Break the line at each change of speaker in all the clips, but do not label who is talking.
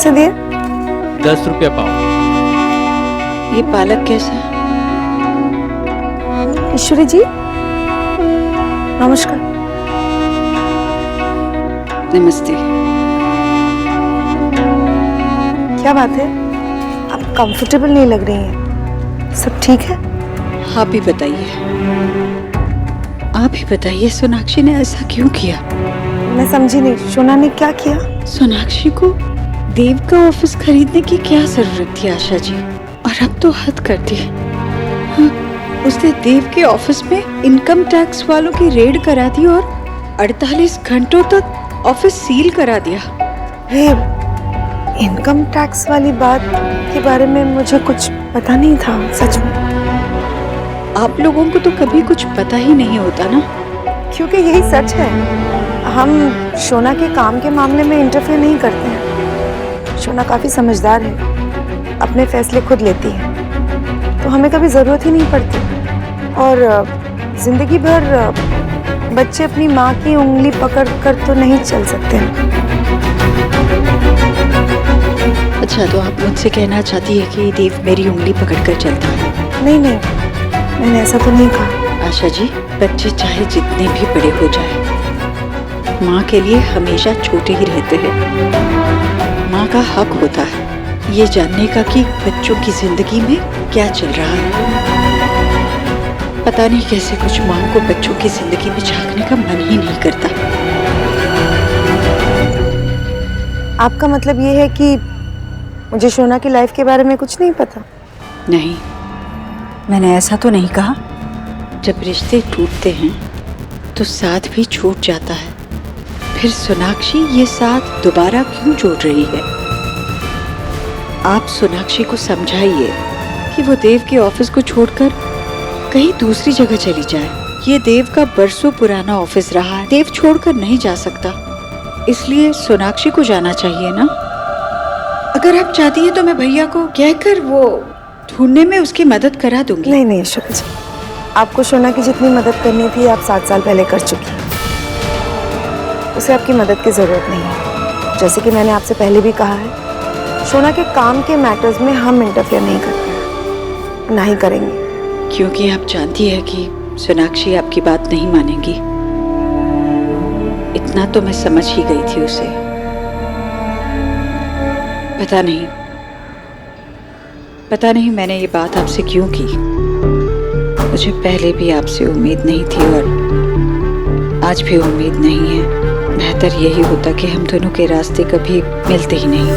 कैसे दिए?
10 रुपया पाव।
ये पालक कैसा है?
ईश्वरी जी नमस्कार।
नमस्ते।
क्या बात है, आप कंफर्टेबल नहीं लग रही हैं, सब ठीक है?
आप ही बताइए, आप ही बताइए, सोनाक्षी ने ऐसा क्यों किया?
मैं समझी नहीं, शोना ने क्या किया?
सोनाक्षी को देव का ऑफिस खरीदने की क्या जरूरत थी आशा जी? और अब तो हद कर दी। हाँ, उसने देव के ऑफिस में इनकम टैक्स वालों की रेड करा दी और 48 घंटों तक ऑफिस सील करा दिया।
हे, इनकम टैक्स वाली बात के बारे में मुझे कुछ पता नहीं था, सच में।
आप लोगों को तो कभी कुछ पता ही नहीं होता ना।
क्योंकि यही सच है, हम शोना के काम के मामले में इंटरफेयर नहीं करते हैं। शोना काफी समझदार है, अपने फैसले खुद लेती है, तो हमें कभी जरूरत ही नहीं पड़ती। और जिंदगी भर बच्चे अपनी माँ की उंगली पकड़ कर तो नहीं चल सकते।
अच्छा, तो आप मुझसे कहना चाहती है कि देव मेरी उंगली पकड़कर चलता है?
नहीं नहीं, मैंने ऐसा तो नहीं कहा।
आशा जी, बच्चे चाहे जितने भी बड़े हो जाए, माँ के लिए हमेशा छोटे ही रहते हैं। माँ का हक होता है ये जानने का कि बच्चों की जिंदगी में क्या चल रहा है। पता नहीं कैसे कुछ माँ को बच्चों की जिंदगी में झांकने का मन ही नहीं करता।
आपका मतलब ये है कि मुझे शोना की लाइफ के बारे में कुछ नहीं पता?
नहीं, मैंने ऐसा तो नहीं कहा। जब रिश्ते टूटते हैं तो साथ भी छूट जाता है, फिर सोनाक्षी ये साथ दोबारा क्यों जोड़ रही है? आप सोनाक्षी को समझाइए कि वो देव के ऑफिस को छोड़कर कहीं दूसरी जगह चली जाए। ये देव का बरसों पुराना ऑफिस रहा है, देव छोड़कर नहीं जा सकता, इसलिए सोनाक्षी को जाना चाहिए ना। अगर आप चाहती हैं तो मैं भैया को कहकर वो ढूंढने में उसकी मदद करा दूंगी।
नहीं नहीं ईश्वरी जी, आपको शोना की जितनी मदद करनी थी आप 7 साल पहले कर चुकी हैं। उसे आपकी मदद की जरूरत नहीं है। जैसे कि मैंने आपसे पहले भी कहा है, शोना के काम के मैटर्स में हम इंटरफेयर नहीं करते हैं, ना ही करेंगे।
क्योंकि आप जानती है कि सोनाक्षी आपकी बात नहीं मानेगी। इतना तो मैं समझ ही गई थी उसे। पता नहीं मैंने ये बात आपसे क्यों की। मुझे पहले भी आपसे उम्मीद नहीं थी और आज भी उम्मीद नहीं है। बेहतर यही होता कि हम दोनों के रास्ते कभी मिलते ही नहीं,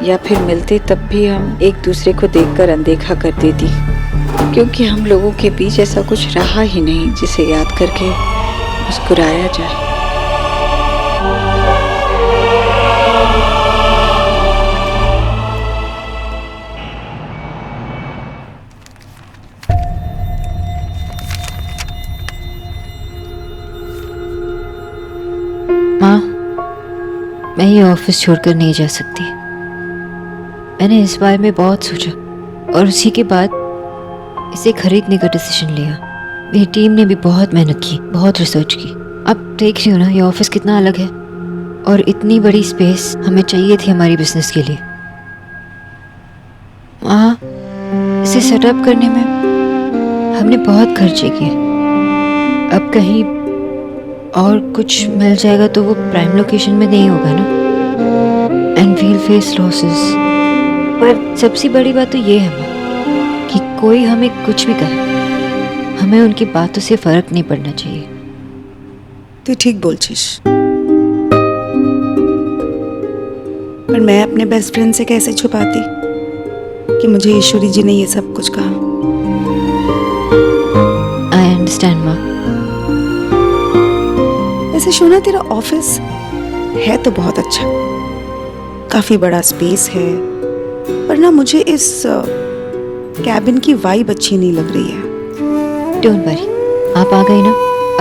या फिर मिलते तब भी हम एक दूसरे को देखकर अनदेखा कर देती, क्योंकि हम लोगों के बीच ऐसा कुछ रहा ही नहीं जिसे याद करके मुस्कुराया जाए।
माँ, मैं ये ऑफिस छोड़कर नहीं जा सकती। मैंने इस बारे में बहुत सोचा और उसी के बाद इसे खरीदने का डिसीजन लिया। मेरी टीम ने भी बहुत मेहनत की, बहुत रिसर्च की। अब देख रही हो ना, ये ऑफिस कितना अलग है और इतनी बड़ी स्पेस हमें चाहिए थी हमारी बिजनेस के लिए। माँ, इसे सेटअप करने में हमने बहुत खर्चे किए। अब कहीं और कुछ मिल जाएगा तो वो प्राइम लोकेशन में नहीं होगा ना, एंड वील फेस लॉसेस। पर सबसे बड़ी बात तो ये है माँ कि कोई हमें कुछ भी कहे, हमें उनकी बातों से फर्क नहीं पड़ना चाहिए।
तू ठीक बोलছিস, पर मैं अपने बेस्ट फ्रेंड से कैसे छुपाती कि मुझे ईश्वरी जी ने ये सब कुछ कहा।
आई अंडरस्टैंड माँ।
वैसे शोना, तेरा ऑफिस है तो बहुत अच्छा, काफी बड़ा स्पेस है, पर ना मुझे इस कैबिन की वाइब अच्छी नहीं लग रही है।
डोंट वरी, आप आ गई ना,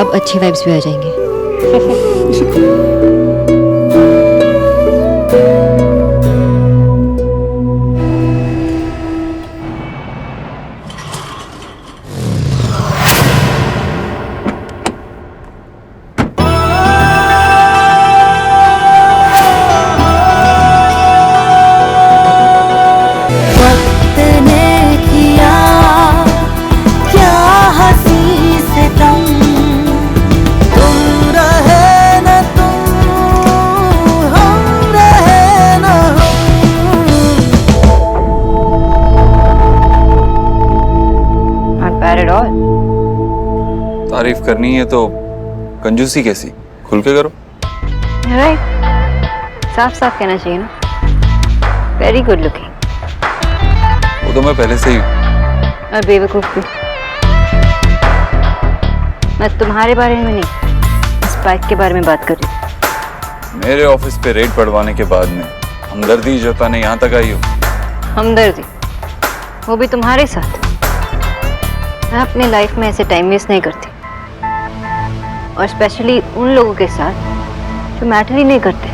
अब अच्छे वाइब्स भी आ जाएंगे। At all.
तारीफ करनी है तो कंजूसी कैसी, खुल के करो।
राइट, साफ साफ कहना चाहिए ना। Very good looking.
वो तो मैं पहले से ही हूँ।
और बेवकूफ भी। मैं तुम्हारे बारे में नहीं, इस बाइक के बारे में बात कर रही हूँ।
मेरे ऑफिस पे रेड पड़वाने के बाद में हमदर्दी जताने यहाँ तक आई हो।
हमदर्दी, वो भी तुम्हारे साथ। मैं अपनी लाइफ में ऐसे टाइम वेस्ट नहीं करती, और स्पेशली उन लोगों के साथ जो मैटर ही नहीं करते।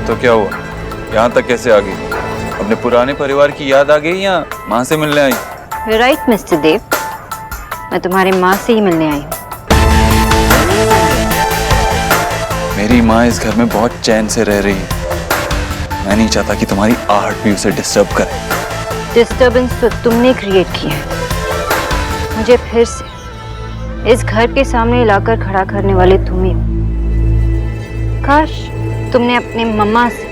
तो क्या हुआ, यहाँ तक कैसे आ गई? अपने पुराने परिवार की याद आ गई या माँ से मिलने आई?
राइट मिस्टर देव, मैं तुम्हारी माँ से ही मिलने आई हूँ।
मेरी माँ इस घर में बहुत चैन से रह रही है। मैं नहीं चाहता कि तुम्हारी आहट भी उसे डिस्टर्ब करे।
डिस्टर्बेंस तो तुमने क्रिएट की है। मुझे फिर से इस घर के सामने लाकर खड़ा करने वाले तुम ही हो। काश तुमने अपने मम्मा से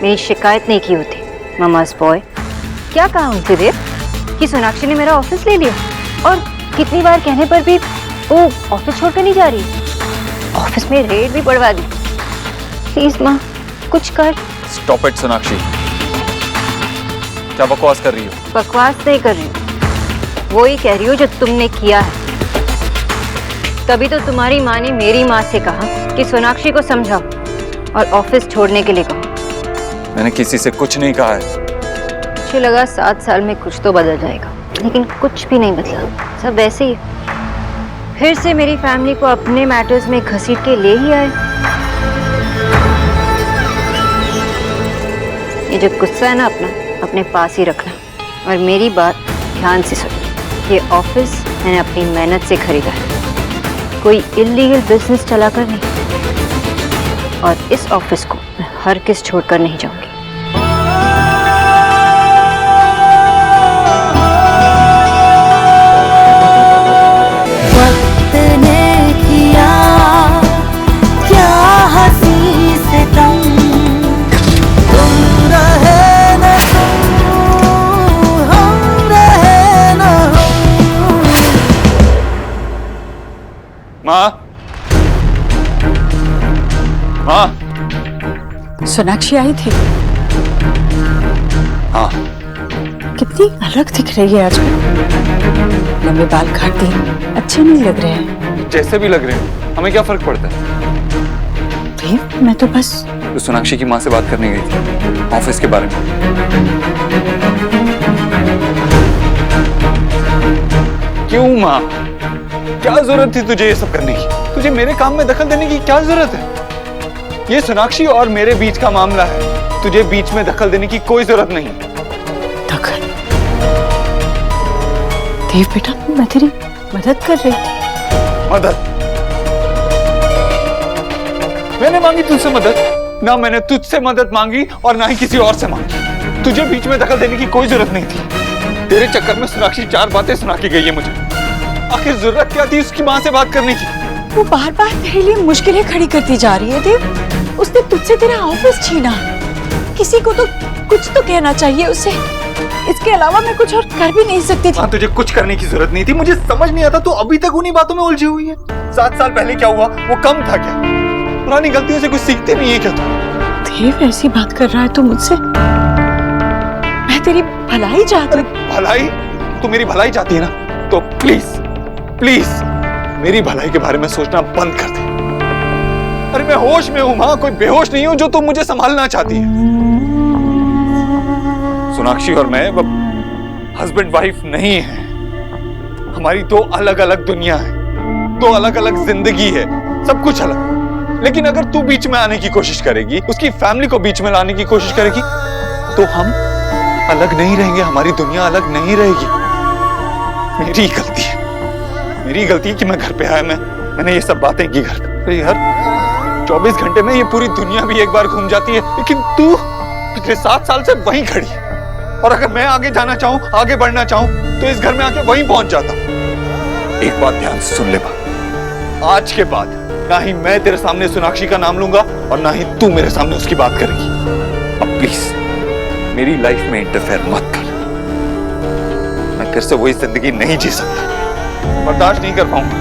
मेरी शिकायत नहीं की होती। मम्मास बॉय, क्या कहा उनसे देव कि सोनाक्षी ने मेरा ऑफिस ले लिया, और कितनी बार कहने पर भी वो ऑफिस छोड़कर नहीं जा रही, ऑफिस में रेड भी पड़वा दी। प्लीज माँ, कुछ कर।
स्टॉप इट सोनाक्षी, क्या बकवास कर रही हो?
बकवास नहीं कर रही हूँ, वो ही कह रही हूँ जो तुमने किया है। तभी तो तुम्हारी माँ ने मेरी माँ से कहा कि सोनाक्षी को समझाओ और ऑफिस छोड़ने के लिए कहो।
मैंने किसी से कुछ नहीं कहा है।
मुझे लगा 7 साल में कुछ तो बदल जाएगा, लेकिन कुछ भी नहीं बदला, सब वैसे ही है। फिर से मेरी फैमिली को अपने मैटर्स में घसीट के ले ही आए। ये जो गुस्सा है ना अपने पास ही रखना, और मेरी बात ध्यान से सुनो। ये ऑफिस मैंने अपनी मेहनत से खरीदा है, कोई इलीगल बिजनेस चलाकर नहीं। और इस ऑफिस को मैं हर किस छोड़कर नहीं जाऊंगी।
माँ,
सोनाक्षी आई थी।
हाँ।
कितनी अलग दिख रही है आजकल। लंबे बाल काट दिए, अच्छे नहीं लग रहे हैं।
जैसे भी लग रहे हैं, हमें क्या फर्क पड़ता है?
देव, मैं तो बस
तो सोनाक्षी की माँ से बात करने गई थी ऑफिस के बारे में। क्यों माँ, क्या जरूरत थी तुझे ये सब करने की? तुझे मेरे काम में दखल देने की क्या जरूरत है? ये सोनाक्षी और मेरे बीच का मामला है, तुझे बीच में दखल देने की कोई जरूरत नहीं।
दखल? देव बेटा, मैं तेरी मदद कर रही थी।
मदद? मैंने मांगी तुझसे मदद? ना मैंने तुझसे मदद मांगी और ना ही किसी और से मांगी। तुझे बीच में दखल देने की कोई जरूरत नहीं थी। तेरे चक्कर में सोनाक्षी 4 बातें सुना के गई है मुझे। आखिर जरूरत क्या थी उसकी माँ से बात करने की?
वो बार बार मेरे लिए मुश्किलें खड़ी करती जा रही है देव। उसने तुझसे तेरा ऑफिस छीना, किसी को तो कुछ तो कहना चाहिए उसे। इसके अलावा मैं कुछ और कर भी नहीं सकती थी।
तुझे कुछ करने की जरूरत नहीं थी। मुझे समझ नहीं आता, तू अभी तक उन्हीं बातों में उलझी हुई है। 7 साल पहले क्या हुआ वो कम था क्या? पुरानी गलतियों से कुछ सीखते नहीं है क्या तू?
देव, ऐसी बात कर रहा है तू मुझसे? मैं तेरी भलाई चाहती हूँ।
भलाई? तू मेरी भलाई चाहती है ना, तो प्लीज प्लीज मेरी भलाई के बारे में सोचना बंद कर दे। अरे मैं होश में हूं माँ, कोई बेहोश नहीं हूं जो तुम मुझे संभालना चाहती है। सोनाक्षी और मैं हस्बैंड वाइफ नहीं है। हमारी 2 अलग अलग दुनिया है, 2 अलग अलग जिंदगी है, सब कुछ अलग। लेकिन अगर तू बीच में आने की कोशिश करेगी, उसकी फैमिली को बीच में लाने की कोशिश करेगी, तो हम अलग नहीं रहेंगे, हमारी दुनिया अलग नहीं रहेगी। मेरी गलती है, मेरी गलती है कि मैं घर पे आया, मैंने ये सब बातें की घर पे। हर 24 घंटे में ये पूरी दुनिया भी एक बार घूम जाती है, लेकिन तू पिछले 7 साल से वहीं खड़ी है। और अगर मैं आगे जाना चाहूं, आगे बढ़ना चाहूं, तो इस घर में आके वहीं पहुंच जाता हूं। एक बात ध्यान से सुन ले बा, आज के बाद ना ही मैं तेरे सामने सोनाक्षी का नाम लूंगा और ना ही तू मेरे सामने उसकी बात करेगी। अब प्लीज मेरी लाइफ में इंटरफेयर मत कर। मैं फिर से वही जिंदगी नहीं जी सकता। बर्दाश्त नहीं कर पाऊंगा,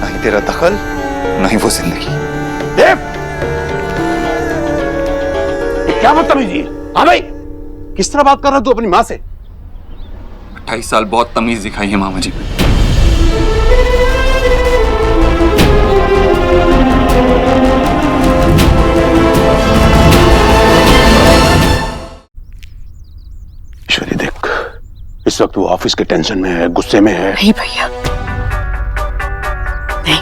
ना ही तेरा दखल, ना ही वो जिंदगी।
देव, ये क्या बदतमीजी है? हाँ भाई, किस तरह बात कर रहा तू अपनी माँ से?
28 साल बहुत तमीज दिखाई है मामा जी।
ईश्वरी देख, इस वक्त वो ऑफिस के टेंशन में है, गुस्से में है।
नहीं भैया, नहीं।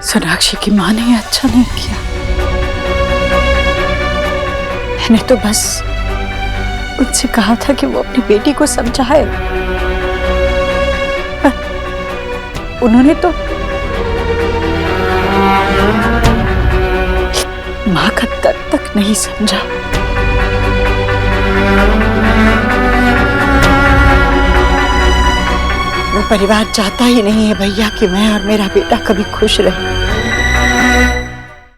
सोनाक्षी की माँ ने अच्छा नहीं किया। मैंने तो बस उनसे कहा था कि वो अपनी बेटी को समझाए, पर उन्होंने तो माँ का दर्द तक नहीं समझा। वो परिवार चाहता ही नहीं है भैया कि मैं और मेरा बेटा कभी खुश रहे।